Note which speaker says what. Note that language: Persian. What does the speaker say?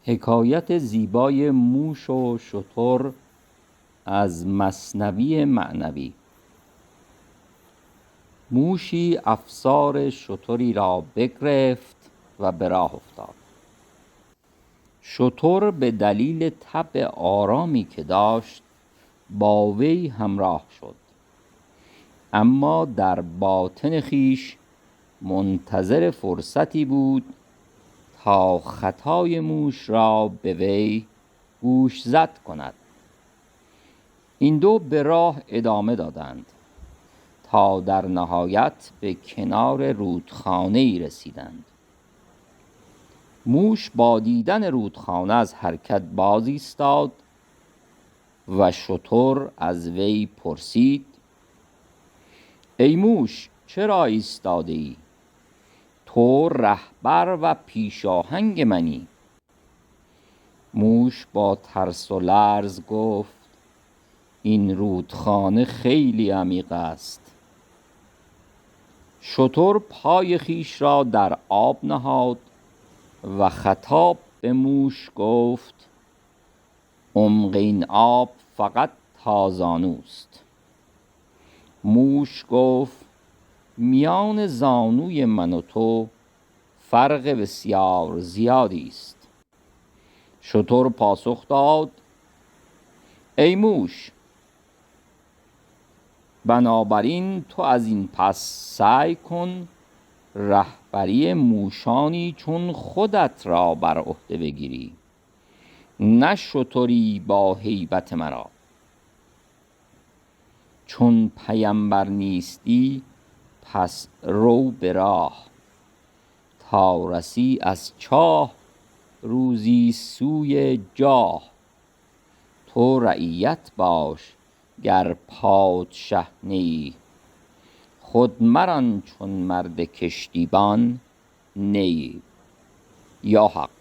Speaker 1: حکایت زیبای موش و شتر از مثنوی معنوی. موشی افسار شتری را بگرفت و به راه افتاد. شتر به دلیل طبع آرامی که داشت با وی همراه شد، اما در باطن خویش منتظر فرصتی بود تا خطای موش را به وی گوشزد کند. این دو به راه ادامه دادند تا در نهایت به کنار رودخانه‌ای رسیدند. موش با دیدن رودخانه از حرکت باز ایستاد و شتر از وی پرسید: ای موش، چرا ایستاده ای؟ تو رهبر و پیشاهنگ منی. موش با ترس و لرز گفت: این رودخانه خیلی عمیق است. شتر پای خویش را در آب نهاد و خطاب به موش گفت: عمق این آب فقط تا زانوست. موش گفت: میان زانوی من و تو فرق بسیار زیادی است. شتر پاسخ داد: ای موش، بنابراین تو از این پس سعی کن رهبری موشانی چون خودت را بر عهده بگیری، نه شتری با هیبت مرا. چون پیمبر نیستی پس رو به راه، تا رسی از چاه روزی سوی جاه. تو رعیت باش گر پادشه نیی، خود مران چون مرد کشتیبان نیی. یا حق.